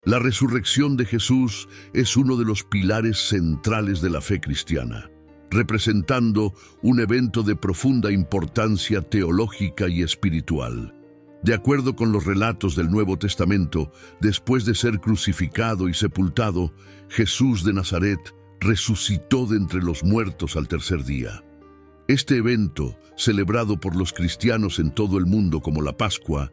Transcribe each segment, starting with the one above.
La resurrección de Jesús es uno de los pilares centrales de la fe cristiana, representando un evento de profunda importancia teológica y espiritual. De acuerdo con los relatos del Nuevo Testamento, después de ser crucificado y sepultado, Jesús de Nazaret resucitó de entre los muertos al tercer día. Este evento, celebrado por los cristianos en todo el mundo como la Pascua,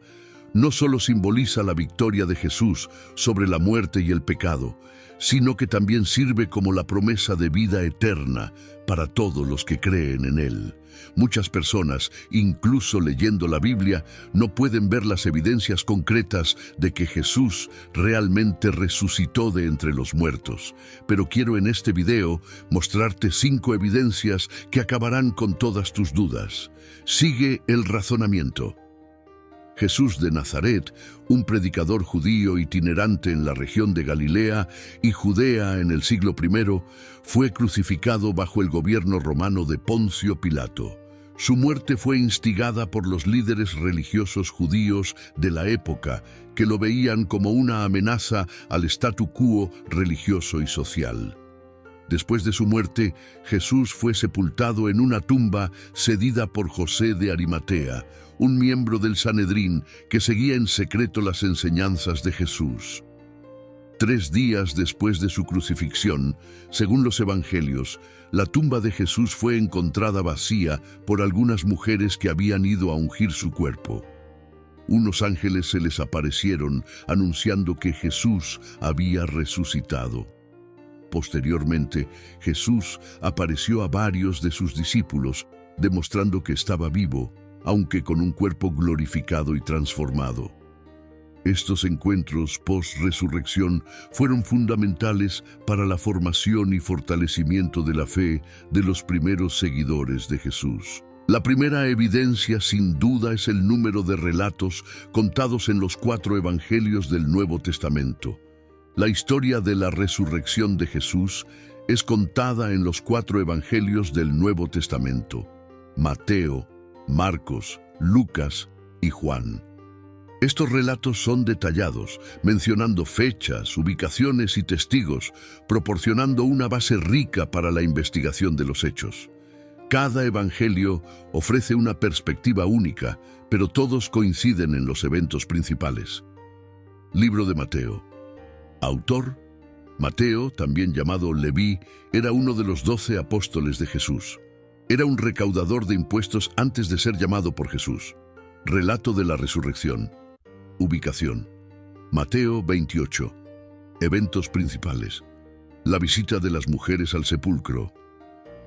no solo simboliza la victoria de Jesús sobre la muerte y el pecado, sino que también sirve como la promesa de vida eterna para todos los que creen en Él. Muchas personas, incluso leyendo la Biblia, no pueden ver las evidencias concretas de que Jesús realmente resucitó de entre los muertos. Pero quiero en este video mostrarte 5 evidencias que acabarán con todas tus dudas. Sigue el razonamiento. Jesús de Nazaret, un predicador judío itinerante en la región de Galilea y Judea en el siglo I, fue crucificado bajo el gobierno romano de Poncio Pilato. Su muerte fue instigada por los líderes religiosos judíos de la época, que lo veían como una amenaza al statu quo religioso y social. Después de su muerte, Jesús fue sepultado en una tumba cedida por José de Arimatea, un miembro del Sanedrín que seguía en secreto las enseñanzas de Jesús. 3 días después de su crucifixión, según los evangelios, la tumba de Jesús fue encontrada vacía por algunas mujeres que habían ido a ungir su cuerpo. Unos ángeles se les aparecieron anunciando que Jesús había resucitado. Posteriormente, Jesús apareció a varios de sus discípulos, demostrando que estaba vivo, aunque con un cuerpo glorificado y transformado. Estos encuentros post-resurrección fueron fundamentales para la formación y fortalecimiento de la fe de los primeros seguidores de Jesús. La primera evidencia, sin duda, es el número de relatos contados en los 4 evangelios del Nuevo Testamento. La historia de la resurrección de Jesús es contada en los 4 evangelios del Nuevo Testamento: Mateo, Marcos, Lucas y Juan. Estos relatos son detallados, mencionando fechas, ubicaciones y testigos, proporcionando una base rica para la investigación de los hechos. Cada evangelio ofrece una perspectiva única, pero todos coinciden en los eventos principales. Libro de Mateo. Autor: Mateo, también llamado Leví, era uno de los 12 apóstoles de Jesús. Era un recaudador de impuestos antes de ser llamado por Jesús. Relato de la resurrección. Ubicación: Mateo 28. Eventos principales: la visita de las mujeres al sepulcro.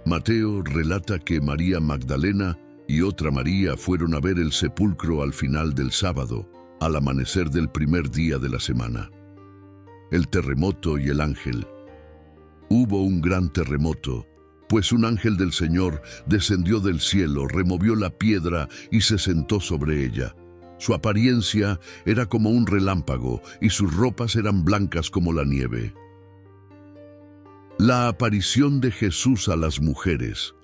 Mateo relata que María Magdalena y otra María fueron a ver el sepulcro al final del sábado, al amanecer del primer día de la semana. El terremoto y el ángel. Hubo un gran terremoto, pues un ángel del Señor descendió del cielo, removió la piedra y se sentó sobre ella. Su apariencia era como un relámpago y sus ropas eran blancas como la nieve. La aparición de Jesús a las mujeres.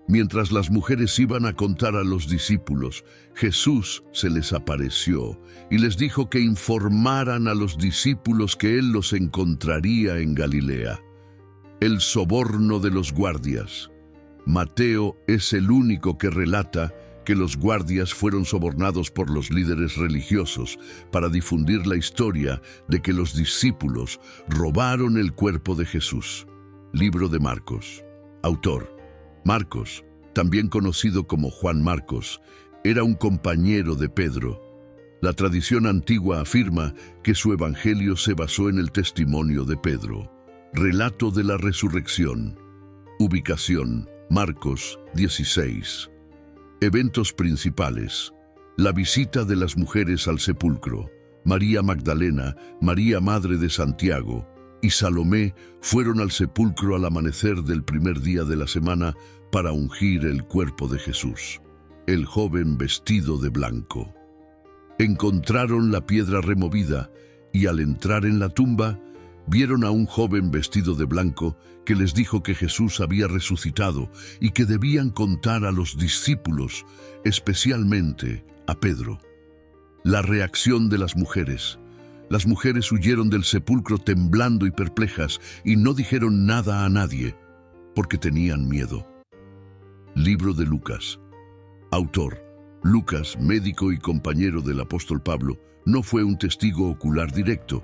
Mientras las mujeres iban a contar a los discípulos, Jesús se les apareció y les dijo que informaran a los discípulos que Él los encontraría en Galilea. El soborno de los guardias. Mateo es el único que relata que los guardias fueron sobornados por los líderes religiosos para difundir la historia de que los discípulos robaron el cuerpo de Jesús. Libro de Marcos. Autor: Marcos, también conocido como Juan Marcos, era un compañero de Pedro. La tradición antigua afirma que su evangelio se basó en el testimonio de Pedro. Relato de la resurrección. Ubicación: Marcos 16. Eventos principales: la visita de las mujeres al sepulcro. María Magdalena, María madre de Santiago y Salomé fueron al sepulcro al amanecer del primer día de la semana para ungir el cuerpo de Jesús. El joven vestido de blanco. Encontraron la piedra removida y al entrar en la tumba, vieron a un joven vestido de blanco que les dijo que Jesús había resucitado y que debían contar a los discípulos, especialmente a Pedro. La reacción de las mujeres. Las mujeres huyeron del sepulcro temblando y perplejas y no dijeron nada a nadie, porque tenían miedo. Libro de Lucas. Autor: Lucas, médico y compañero del apóstol Pablo, no fue un testigo ocular directo,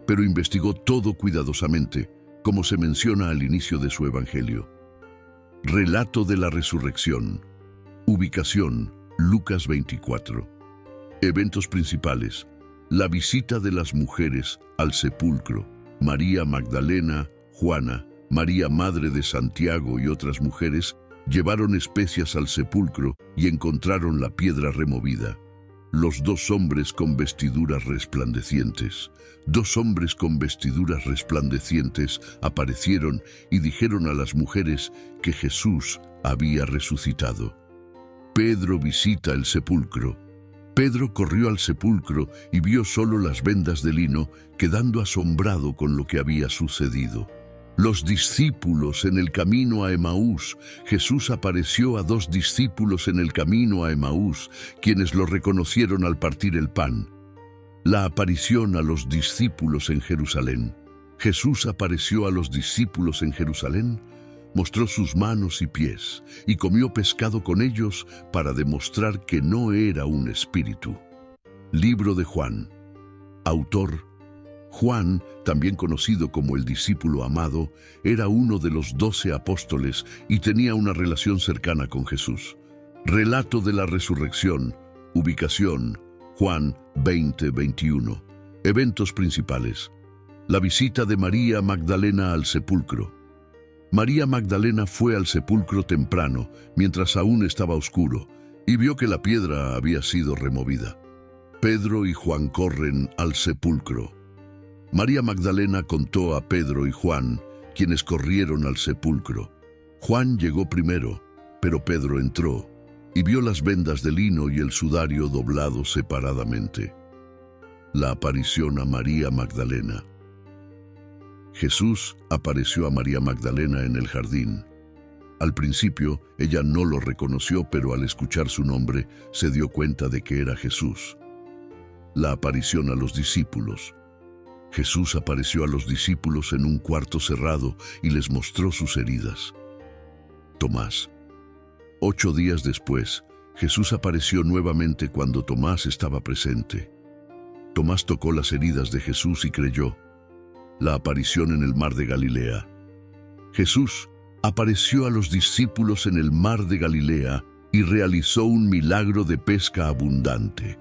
pero investigó todo cuidadosamente, como se menciona al inicio de su evangelio. Relato de la resurrección. Ubicación: Lucas 24. Eventos principales: la visita de las mujeres al sepulcro. María Magdalena, Juana, María madre de Santiago y otras mujeres llevaron especias al sepulcro y encontraron la piedra removida. Los dos hombres con vestiduras resplandecientes. Dos hombres con vestiduras resplandecientes aparecieron y dijeron a las mujeres que Jesús había resucitado. Pedro visita el sepulcro. Pedro corrió al sepulcro y vio solo las vendas de lino, quedando asombrado con lo que había sucedido. Los discípulos en el camino a Emaús. Jesús apareció a dos discípulos en el camino a Emaús, quienes lo reconocieron al partir el pan. La aparición a los discípulos en Jerusalén. Jesús apareció a los discípulos en Jerusalén, mostró sus manos y pies, y comió pescado con ellos para demostrar que no era un espíritu. Libro de Juan. Autor: Juan, también conocido como el discípulo amado, era uno de los 12 apóstoles y tenía una relación cercana con Jesús. Relato de la resurrección. Ubicación: Juan 20:21. Eventos principales: la visita de María Magdalena al sepulcro. María Magdalena fue al sepulcro temprano, mientras aún estaba oscuro, y vio que la piedra había sido removida. Pedro y Juan corren al sepulcro. María Magdalena contó a Pedro y Juan, quienes corrieron al sepulcro. Juan llegó primero, pero Pedro entró y vio las vendas de lino y el sudario doblados separadamente. La aparición a María Magdalena. Jesús apareció a María Magdalena en el jardín. Al principio, ella no lo reconoció, pero al escuchar su nombre, se dio cuenta de que era Jesús. La aparición a los discípulos. Jesús apareció a los discípulos en un cuarto cerrado y les mostró sus heridas. Tomás. 8 días después, Jesús apareció nuevamente cuando Tomás estaba presente. Tomás tocó las heridas de Jesús y creyó. La aparición en el mar de Galilea. Jesús apareció a los discípulos en el mar de Galilea y realizó un milagro de pesca abundante.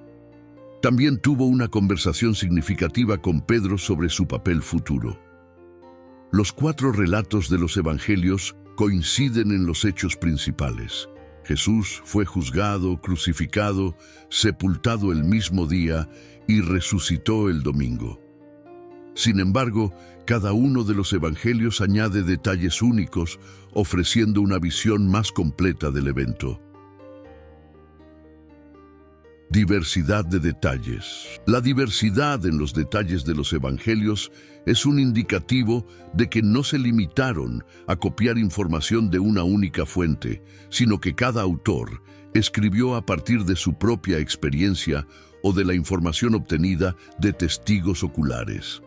También tuvo una conversación significativa con Pedro sobre su papel futuro. Los 4 relatos de los evangelios coinciden en los hechos principales. Jesús fue juzgado, crucificado, sepultado el mismo día y resucitó el domingo. Sin embargo, cada uno de los evangelios añade detalles únicos, ofreciendo una visión más completa del evento. Diversidad de detalles. La diversidad en los detalles de los evangelios es un indicativo de que no se limitaron a copiar información de una única fuente, sino que cada autor escribió a partir de su propia experiencia o de la información obtenida de testigos oculares.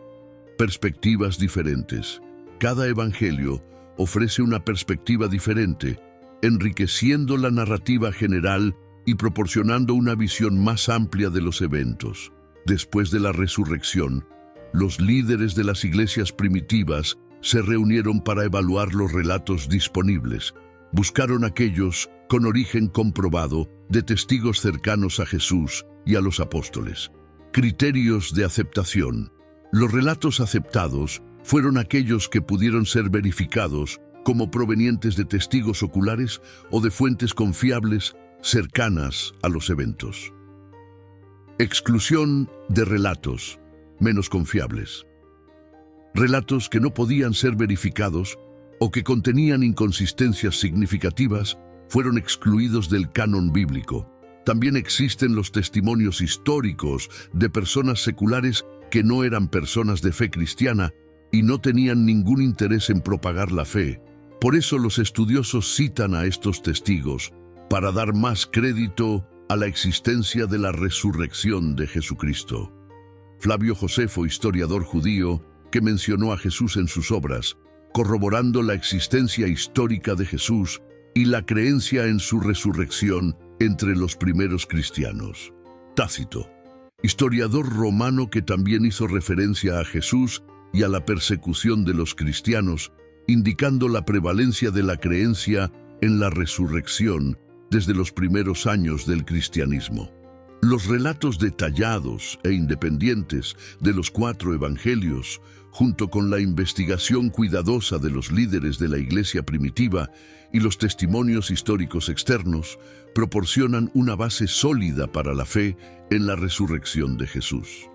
Perspectivas diferentes. Cada evangelio ofrece una perspectiva diferente, enriqueciendo la narrativa general y proporcionando una visión más amplia de los eventos. Después de la resurrección, los líderes de las iglesias primitivas se reunieron para evaluar los relatos disponibles. Buscaron aquellos con origen comprobado de testigos cercanos a Jesús y a los apóstoles. Criterios de aceptación. Los relatos aceptados fueron aquellos que pudieron ser verificados como provenientes de testigos oculares o de fuentes confiables cercanas a los eventos. Exclusión de relatos menos confiables. Relatos que no podían ser verificados o que contenían inconsistencias significativas fueron excluidos del canon bíblico. También existen los testimonios históricos de personas seculares que no eran personas de fe cristiana y no tenían ningún interés en propagar la fe. Por eso los estudiosos citan a estos testigos para dar más crédito a la existencia de la resurrección de Jesucristo. Flavio Josefo, historiador judío, que mencionó a Jesús en sus obras, corroborando la existencia histórica de Jesús y la creencia en su resurrección entre los primeros cristianos. Tácito, historiador romano que también hizo referencia a Jesús y a la persecución de los cristianos, indicando la prevalencia de la creencia en la resurrección desde los primeros años del cristianismo. Los relatos detallados e independientes de los 4 evangelios, junto con la investigación cuidadosa de los líderes de la iglesia primitiva y los testimonios históricos externos, proporcionan una base sólida para la fe en la resurrección de Jesús.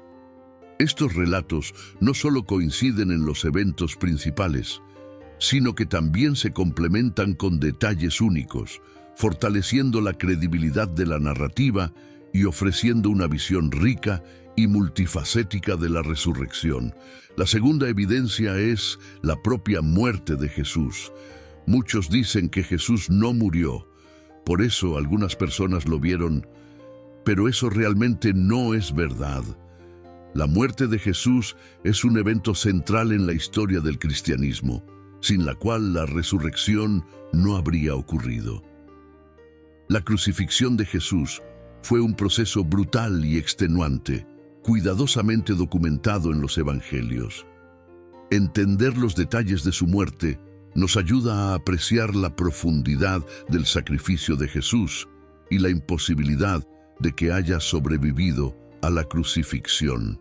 Estos relatos no solo coinciden en los eventos principales, sino que también se complementan con detalles únicos, fortaleciendo la credibilidad de la narrativa y ofreciendo una visión rica y multifacética de la resurrección. La segunda evidencia es la propia muerte de Jesús. Muchos dicen que Jesús no murió, por eso algunas personas lo vieron, pero eso realmente no es verdad. La muerte de Jesús es un evento central en la historia del cristianismo, sin la cual la resurrección no habría ocurrido. La crucifixión de Jesús fue un proceso brutal y extenuante, cuidadosamente documentado en los evangelios. Entender los detalles de su muerte nos ayuda a apreciar la profundidad del sacrificio de Jesús y la imposibilidad de que haya sobrevivido a la crucifixión.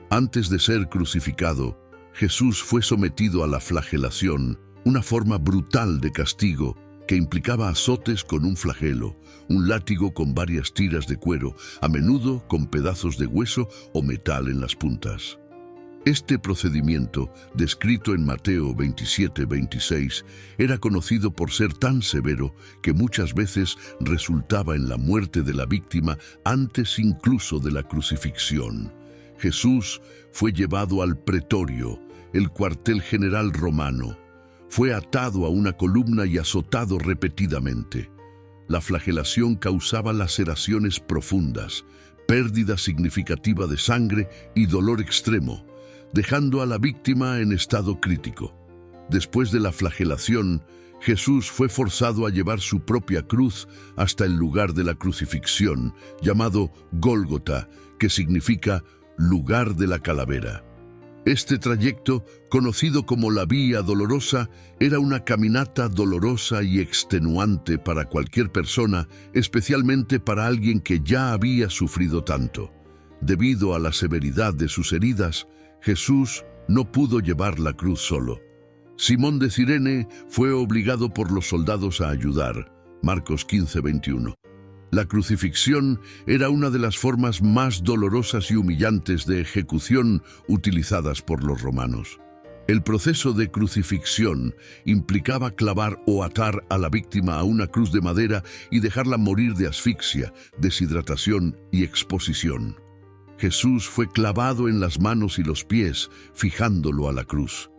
Antes de ser crucificado, Jesús fue sometido a la flagelación, una forma brutal de castigo que implicaba azotes con un flagelo, un látigo con varias tiras de cuero, a menudo con pedazos de hueso o metal en las puntas. Este procedimiento, descrito en Mateo 27-26, era conocido por ser tan severo que muchas veces resultaba en la muerte de la víctima antes incluso de la crucifixión. Jesús fue llevado al pretorio, el cuartel general romano. Fue atado a una columna y azotado repetidamente. La flagelación causaba laceraciones profundas, pérdida significativa de sangre y dolor extremo, dejando a la víctima en estado crítico. Después de la flagelación, Jesús fue forzado a llevar su propia cruz hasta el lugar de la crucifixión, llamado Gólgota, que significa lugar de la calavera. Este trayecto, conocido como la Vía Dolorosa, era una caminata dolorosa y extenuante para cualquier persona, especialmente para alguien que ya había sufrido tanto. Debido a la severidad de sus heridas, Jesús no pudo llevar la cruz solo. Simón de Cirene fue obligado por los soldados a ayudar. Marcos 15:21. La crucifixión era una de las formas más dolorosas y humillantes de ejecución utilizadas por los romanos. El proceso de crucifixión implicaba clavar o atar a la víctima a una cruz de madera y dejarla morir de asfixia, deshidratación y exposición. Jesús fue clavado en las manos y los pies, fijándolo a la cruz.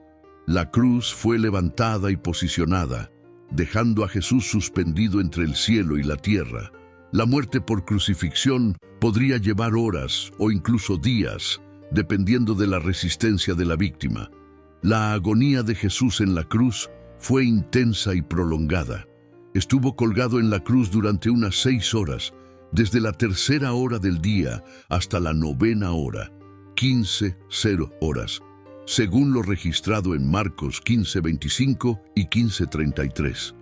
La cruz fue levantada y posicionada, dejando a Jesús suspendido entre el cielo y la tierra. La muerte por crucifixión podría llevar horas o incluso días, dependiendo de la resistencia de la víctima. La agonía de Jesús en la cruz fue intensa y prolongada. Estuvo colgado en la cruz durante unas 6 horas, desde la 3ª hora del día hasta la 9ª hora, 15:0 horas, según lo registrado en Marcos 15:25 y 15:33.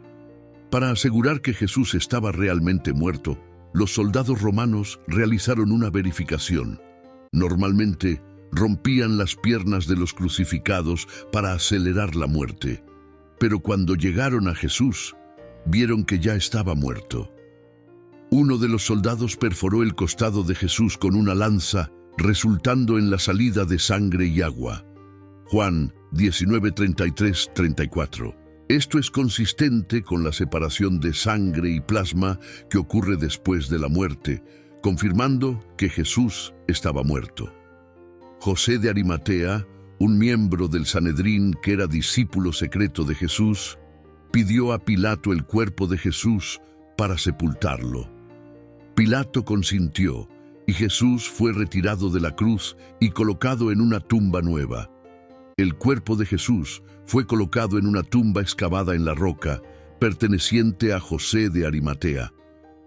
Para asegurar que Jesús estaba realmente muerto, los soldados romanos realizaron una verificación. Normalmente, rompían las piernas de los crucificados para acelerar la muerte. Pero cuando llegaron a Jesús, vieron que ya estaba muerto. Uno de los soldados perforó el costado de Jesús con una lanza, resultando en la salida de sangre y agua. Juan 19:33-34. Esto es consistente con la separación de sangre y plasma que ocurre después de la muerte, confirmando que Jesús estaba muerto. José de Arimatea, un miembro del Sanedrín que era discípulo secreto de Jesús, pidió a Pilato el cuerpo de Jesús para sepultarlo. Pilato consintió y Jesús fue retirado de la cruz y colocado en una tumba nueva. El cuerpo de Jesús fue colocado en una tumba excavada en la roca, perteneciente a José de Arimatea.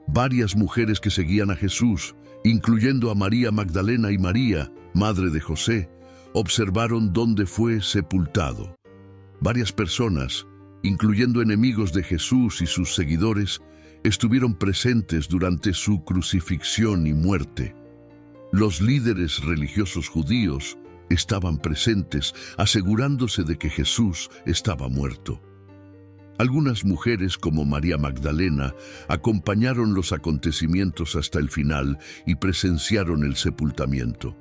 Varias mujeres que seguían a Jesús, incluyendo a María Magdalena y María, madre de José, observaron dónde fue sepultado. Varias personas, incluyendo enemigos de Jesús y sus seguidores, estuvieron presentes durante su crucifixión y muerte. Los líderes religiosos judíos estaban presentes, asegurándose de que Jesús estaba muerto. Algunas mujeres, como María Magdalena, acompañaron los acontecimientos hasta el final y presenciaron el sepultamiento.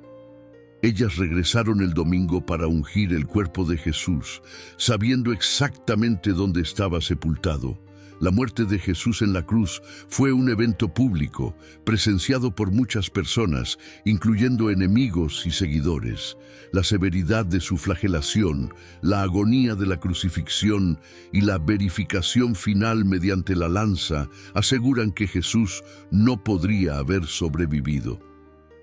Ellas regresaron el domingo para ungir el cuerpo de Jesús, sabiendo exactamente dónde estaba sepultado. La muerte de Jesús en la cruz fue un evento público, presenciado por muchas personas, incluyendo enemigos y seguidores. La severidad de su flagelación, la agonía de la crucifixión y la verificación final mediante la lanza aseguran que Jesús no podría haber sobrevivido.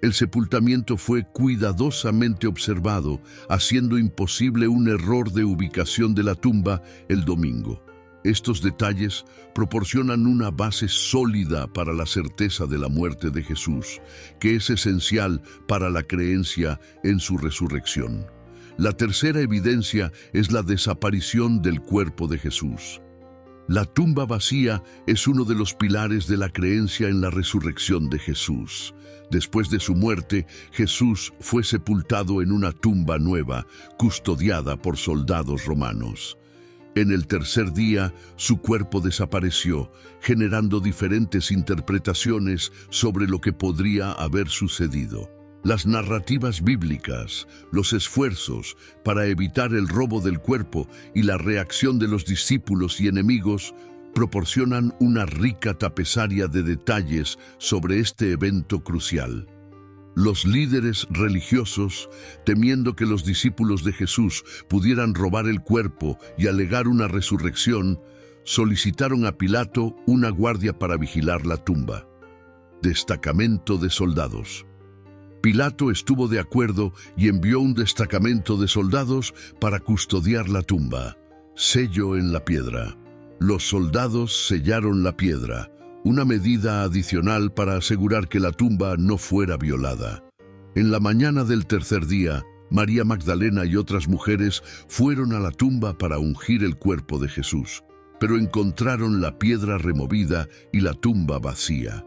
El sepultamiento fue cuidadosamente observado, haciendo imposible un error de ubicación de la tumba el domingo. Estos detalles proporcionan una base sólida para la certeza de la muerte de Jesús, que es esencial para la creencia en su resurrección. La tercera evidencia es la desaparición del cuerpo de Jesús. La tumba vacía es uno de los pilares de la creencia en la resurrección de Jesús. Después de su muerte, Jesús fue sepultado en una tumba nueva, custodiada por soldados romanos. En el tercer día, su cuerpo desapareció, generando diferentes interpretaciones sobre lo que podría haber sucedido. Las narrativas bíblicas, los esfuerzos para evitar el robo del cuerpo y la reacción de los discípulos y enemigos proporcionan una rica tapizaria de detalles sobre este evento crucial. Los líderes religiosos, temiendo que los discípulos de Jesús pudieran robar el cuerpo y alegar una resurrección, solicitaron a Pilato una guardia para vigilar la tumba. Destacamento de soldados. Pilato estuvo de acuerdo y envió un destacamento de soldados para custodiar la tumba. Sello en la piedra. Los soldados sellaron la piedra, una medida adicional para asegurar que la tumba no fuera violada. En la mañana del tercer día, María Magdalena y otras mujeres fueron a la tumba para ungir el cuerpo de Jesús, pero encontraron la piedra removida y la tumba vacía.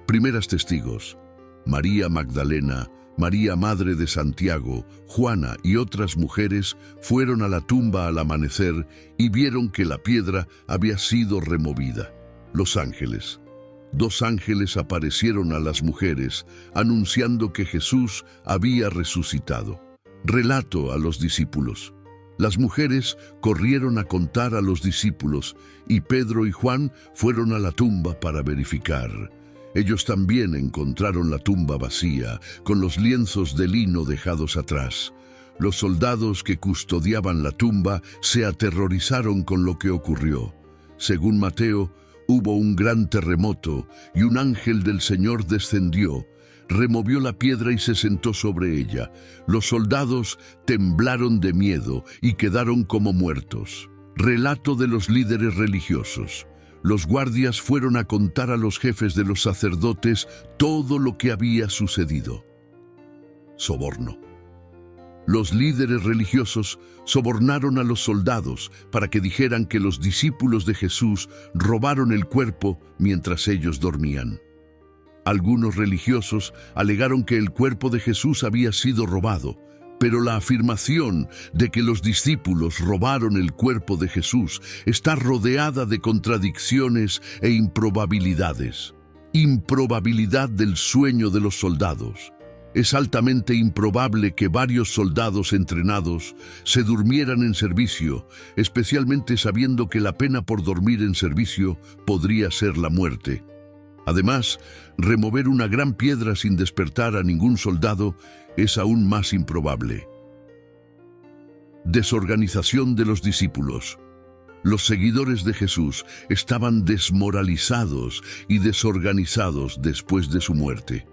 Primeras testigos: María Magdalena, María madre de Santiago, Juana y otras mujeres fueron a la tumba al amanecer y vieron que la piedra había sido removida. Los ángeles. 2 ángeles aparecieron a las mujeres, anunciando que Jesús había resucitado. Relato a los discípulos. Las mujeres corrieron a contar a los discípulos, y Pedro y Juan fueron a la tumba para verificar. Ellos también encontraron la tumba vacía, con los lienzos de lino dejados atrás. Los soldados que custodiaban la tumba se aterrorizaron con lo que ocurrió. Según Mateo, hubo un gran terremoto y un ángel del Señor descendió, removió la piedra y se sentó sobre ella. Los soldados temblaron de miedo y quedaron como muertos. Relato de los líderes religiosos. Los guardias fueron a contar a los jefes de los sacerdotes todo lo que había sucedido. Soborno. Los líderes religiosos sobornaron a los soldados para que dijeran que los discípulos de Jesús robaron el cuerpo mientras ellos dormían. Algunos religiosos alegaron que el cuerpo de Jesús había sido robado, pero la afirmación de que los discípulos robaron el cuerpo de Jesús está rodeada de contradicciones e improbabilidades. Improbabilidad del sueño de los soldados. Es altamente improbable que varios soldados entrenados se durmieran en servicio, especialmente sabiendo que la pena por dormir en servicio podría ser la muerte. Además, remover una gran piedra sin despertar a ningún soldado es aún más improbable. Desorganización de los discípulos. Los seguidores de Jesús estaban desmoralizados y desorganizados después de su muerte.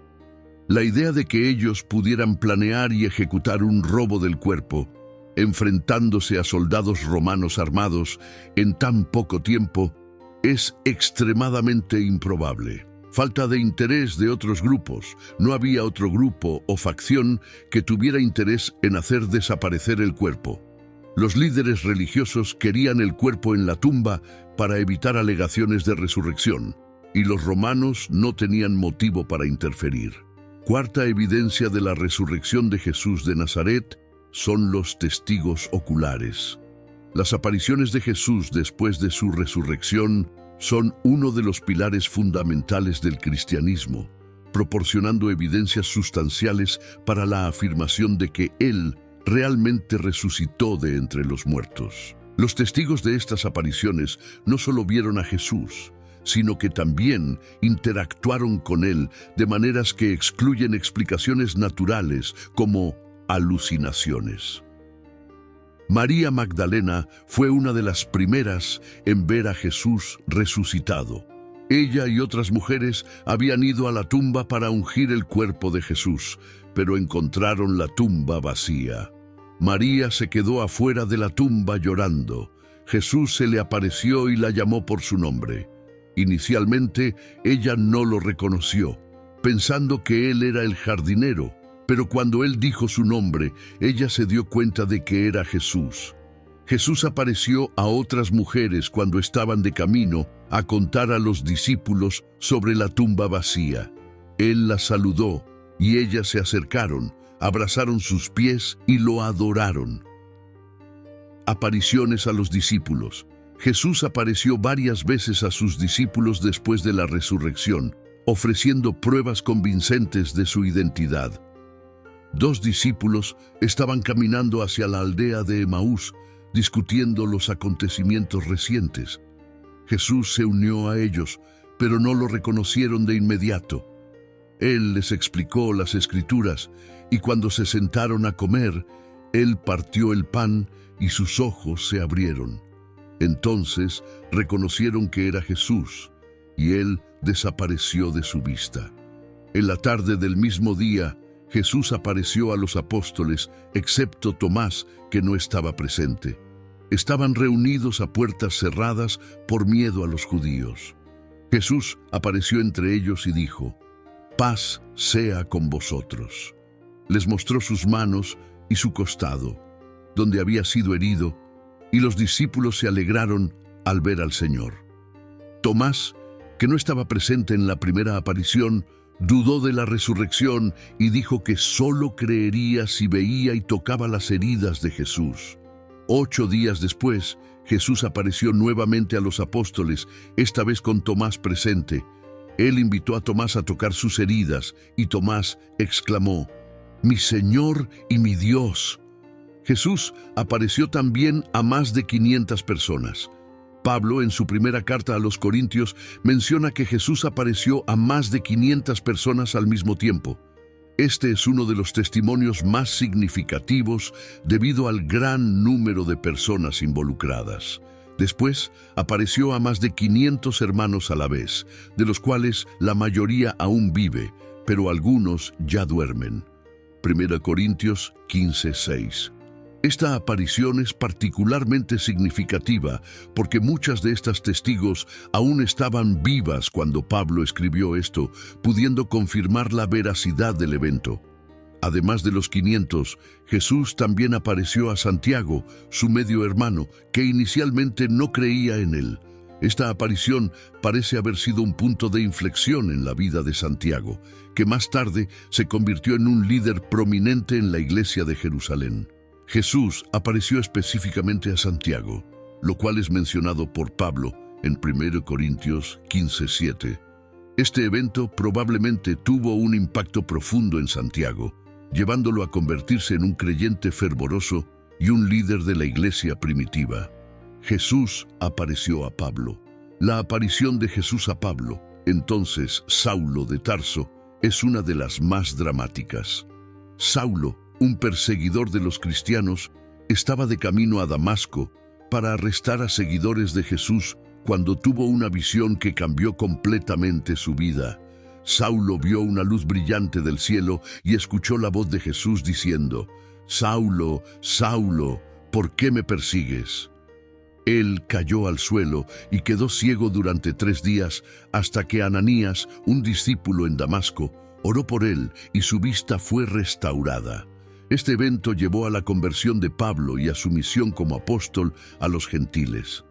La idea de que ellos pudieran planear y ejecutar un robo del cuerpo, enfrentándose a soldados romanos armados en tan poco tiempo, es extremadamente improbable. Falta de interés de otros grupos. No había otro grupo o facción que tuviera interés en hacer desaparecer el cuerpo. Los líderes religiosos querían el cuerpo en la tumba para evitar alegaciones de resurrección, y los romanos no tenían motivo para interferir. Cuarta evidencia de la resurrección de Jesús de Nazaret son los testigos oculares. Las apariciones de Jesús después de su resurrección son uno de los pilares fundamentales del cristianismo, proporcionando evidencias sustanciales para la afirmación de que Él realmente resucitó de entre los muertos. Los testigos de estas apariciones no solo vieron a Jesús, sino que también interactuaron con Él de maneras que excluyen explicaciones naturales como alucinaciones. María Magdalena fue una de las primeras en ver a Jesús resucitado. Ella y otras mujeres habían ido a la tumba para ungir el cuerpo de Jesús, pero encontraron la tumba vacía. María se quedó afuera de la tumba llorando. Jesús se le apareció y la llamó por su nombre. Inicialmente, ella no lo reconoció, pensando que él era el jardinero, pero cuando él dijo su nombre, ella se dio cuenta de que era Jesús. Jesús apareció a otras mujeres cuando estaban de camino a contar a los discípulos sobre la tumba vacía. Él las saludó y ellas se acercaron, abrazaron sus pies y lo adoraron. Apariciones a los discípulos. Jesús apareció varias veces a sus discípulos después de la resurrección, ofreciendo pruebas convincentes de su identidad. 2 discípulos estaban caminando hacia la aldea de Emaús, discutiendo los acontecimientos recientes. Jesús se unió a ellos, pero no lo reconocieron de inmediato. Él les explicó las Escrituras, y cuando se sentaron a comer, Él partió el pan y sus ojos se abrieron. Entonces reconocieron que era Jesús, y Él desapareció de su vista. En la tarde del mismo día, Jesús apareció a los apóstoles, excepto Tomás, que no estaba presente. Estaban reunidos a puertas cerradas por miedo a los judíos. Jesús apareció entre ellos y dijo: «Paz sea con vosotros». Les mostró sus manos y su costado, donde había sido herido, y los discípulos se alegraron al ver al Señor. Tomás, que no estaba presente en la primera aparición, dudó de la resurrección y dijo que solo creería si veía y tocaba las heridas de Jesús. 8 días después, Jesús apareció nuevamente a los apóstoles, esta vez con Tomás presente. Él invitó a Tomás a tocar sus heridas, y Tomás exclamó: «¡Mi Señor y mi Dios!». Jesús apareció también a más de 500 personas. Pablo, en su primera carta a los Corintios, menciona que Jesús apareció a más de 500 personas al mismo tiempo. Este es uno de los testimonios más significativos debido al gran número de personas involucradas. Después, apareció a más de 500 hermanos a la vez, de los cuales la mayoría aún vive, pero algunos ya duermen. 1 Corintios 15:6. Esta aparición es particularmente significativa porque muchas de estas testigos aún estaban vivas cuando Pablo escribió esto, pudiendo confirmar la veracidad del evento. Además de los 500, Jesús también apareció a Santiago, su medio hermano, que inicialmente no creía en él. Esta aparición parece haber sido un punto de inflexión en la vida de Santiago, que más tarde se convirtió en un líder prominente en la iglesia de Jerusalén. Jesús apareció específicamente a Santiago, lo cual es mencionado por Pablo en 1 Corintios 15:7. Este evento probablemente tuvo un impacto profundo en Santiago, llevándolo a convertirse en un creyente fervoroso y un líder de la iglesia primitiva. Jesús apareció a Pablo. La aparición de Jesús a Pablo, entonces Saulo de Tarso, es una de las más dramáticas. Saulo, un perseguidor de los cristianos, estaba de camino a Damasco para arrestar a seguidores de Jesús cuando tuvo una visión que cambió completamente su vida. Saulo vio una luz brillante del cielo y escuchó la voz de Jesús diciendo: «Saulo, Saulo, ¿por qué me persigues?». Él cayó al suelo y quedó ciego durante 3 días hasta que Ananías, un discípulo en Damasco, oró por él y su vista fue restaurada. Este evento llevó a la conversión de Pablo y a su misión como apóstol a los gentiles.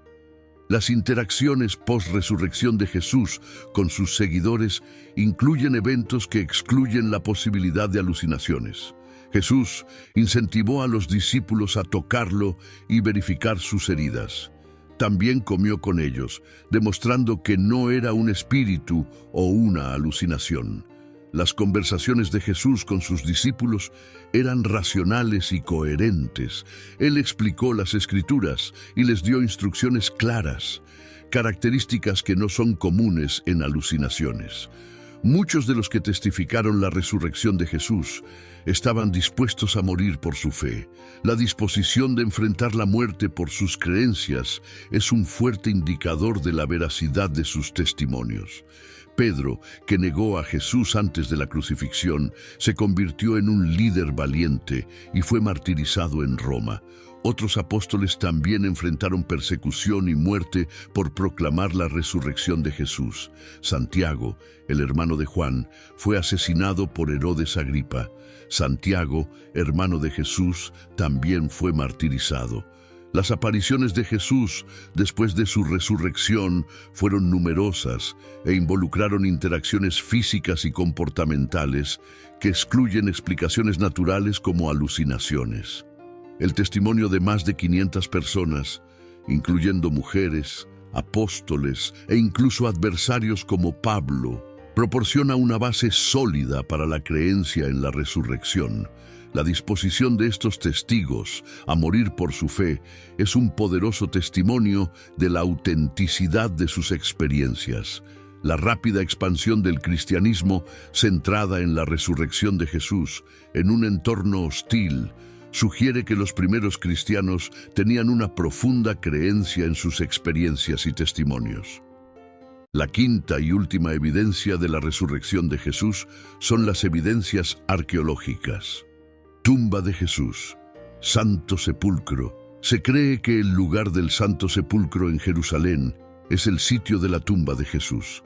Las interacciones post-resurrección de Jesús con sus seguidores incluyen eventos que excluyen la posibilidad de alucinaciones. Jesús incentivó a los discípulos a tocarlo y verificar sus heridas. También comió con ellos, demostrando que no era un espíritu o una alucinación. Las conversaciones de Jesús con sus discípulos eran racionales y coherentes. Él explicó las Escrituras y les dio instrucciones claras, características que no son comunes en alucinaciones. Muchos de los que testificaron la resurrección de Jesús estaban dispuestos a morir por su fe. La disposición de enfrentar la muerte por sus creencias es un fuerte indicador de la veracidad de sus testimonios. Pedro, que negó a Jesús antes de la crucifixión, se convirtió en un líder valiente y fue martirizado en Roma. Otros apóstoles también enfrentaron persecución y muerte por proclamar la resurrección de Jesús. Santiago, el hermano de Juan, fue asesinado por Herodes Agripa. Santiago, hermano de Jesús, también fue martirizado. Las apariciones de Jesús después de su resurrección fueron numerosas e involucraron interacciones físicas y comportamentales que excluyen explicaciones naturales como alucinaciones. El testimonio de más de 500 personas, incluyendo mujeres, apóstoles e incluso adversarios como Pablo, proporciona una base sólida para la creencia en la resurrección. La disposición de estos testigos a morir por su fe es un poderoso testimonio de la autenticidad de sus experiencias. La rápida expansión del cristianismo, centrada en la resurrección de Jesús, en un entorno hostil, sugiere que los primeros cristianos tenían una profunda creencia en sus experiencias y testimonios. La quinta y última evidencia de la resurrección de Jesús son las evidencias arqueológicas. Tumba de Jesús, Santo Sepulcro. Se cree que el lugar del Santo Sepulcro en Jerusalén es el sitio de la tumba de Jesús.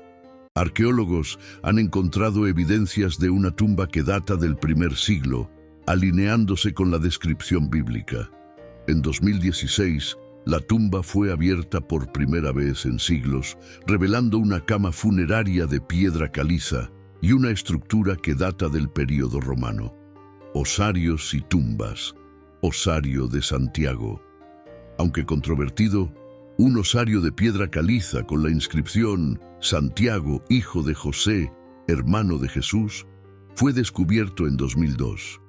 Arqueólogos han encontrado evidencias de una tumba que data del primer siglo, alineándose con la descripción bíblica. En 2016, la tumba fue abierta por primera vez en siglos, revelando una cama funeraria de piedra caliza y una estructura que data del período romano. Osarios y tumbas. Osario de Santiago. Aunque controvertido, un osario de piedra caliza con la inscripción Santiago, hijo de José, hermano de Jesús, fue descubierto en 2002.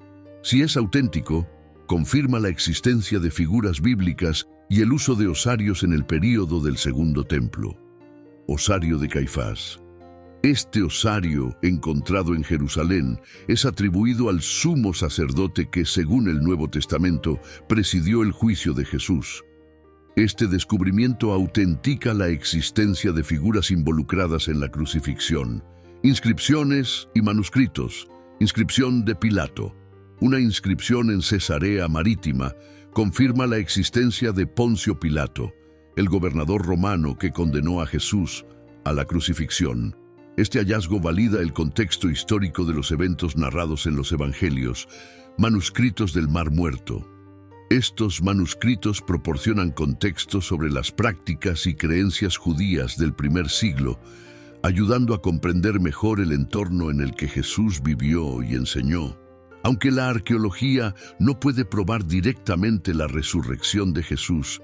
Si es auténtico, confirma la existencia de figuras bíblicas y el uso de osarios en el período del Segundo Templo. Osario de Caifás. Este osario, encontrado en Jerusalén, es atribuido al sumo sacerdote que, según el Nuevo Testamento, presidió el juicio de Jesús. Este descubrimiento autentica la existencia de figuras involucradas en la crucifixión. Inscripciones y manuscritos. Inscripción de Pilato. Una inscripción en Cesarea Marítima confirma la existencia de Poncio Pilato, el gobernador romano que condenó a Jesús a la crucifixión. Este hallazgo valida el contexto histórico de los eventos narrados en los Evangelios, manuscritos del Mar Muerto. Estos manuscritos proporcionan contexto sobre las prácticas y creencias judías del primer siglo, ayudando a comprender mejor el entorno en el que Jesús vivió y enseñó. Aunque la arqueología no puede probar directamente la resurrección de Jesús,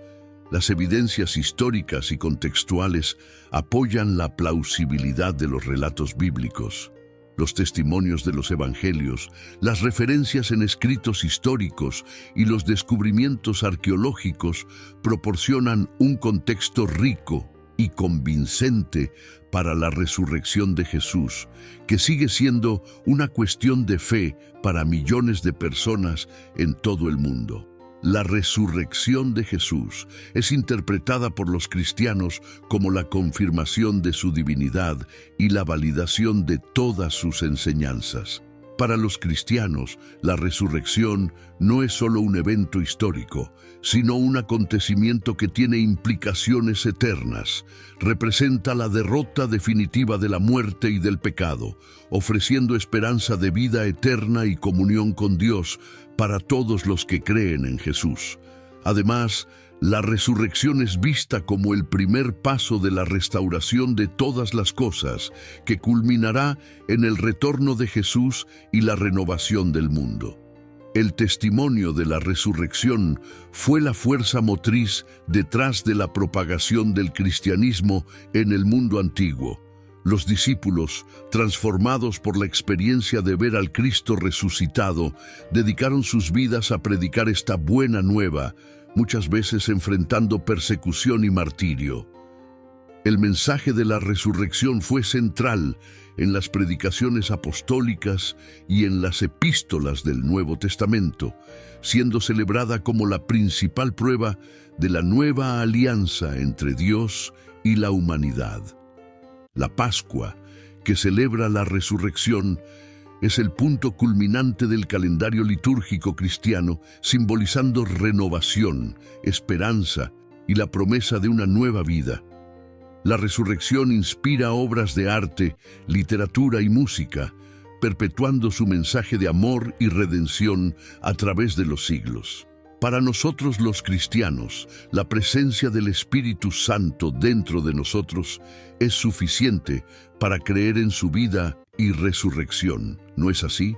las evidencias históricas y contextuales apoyan la plausibilidad de los relatos bíblicos. Los testimonios de los evangelios, las referencias en escritos históricos y los descubrimientos arqueológicos proporcionan un contexto rico y convincente para la resurrección de Jesús, que sigue siendo una cuestión de fe para millones de personas en todo el mundo. La resurrección de Jesús es interpretada por los cristianos como la confirmación de su divinidad y la validación de todas sus enseñanzas. Para los cristianos, la resurrección no es solo un evento histórico, sino un acontecimiento que tiene implicaciones eternas. Representa la derrota definitiva de la muerte y del pecado, ofreciendo esperanza de vida eterna y comunión con Dios para todos los que creen en Jesús. Además, la resurrección es vista como el primer paso de la restauración de todas las cosas, que culminará en el retorno de Jesús y la renovación del mundo. El testimonio de la resurrección fue la fuerza motriz detrás de la propagación del cristianismo en el mundo antiguo. Los discípulos, transformados por la experiencia de ver al Cristo resucitado, dedicaron sus vidas a predicar esta buena nueva, muchas veces enfrentando persecución y martirio. El mensaje de la resurrección fue central en las predicaciones apostólicas y en las epístolas del Nuevo Testamento, siendo celebrada como la principal prueba de la nueva alianza entre Dios y la humanidad. La Pascua, que celebra la resurrección, es el punto culminante del calendario litúrgico cristiano, simbolizando renovación, esperanza y la promesa de una nueva vida. La resurrección inspira obras de arte, literatura y música, perpetuando su mensaje de amor y redención a través de los siglos. Para nosotros los cristianos, la presencia del Espíritu Santo dentro de nosotros es suficiente para creer en su vida y resurrección. ¿No es así?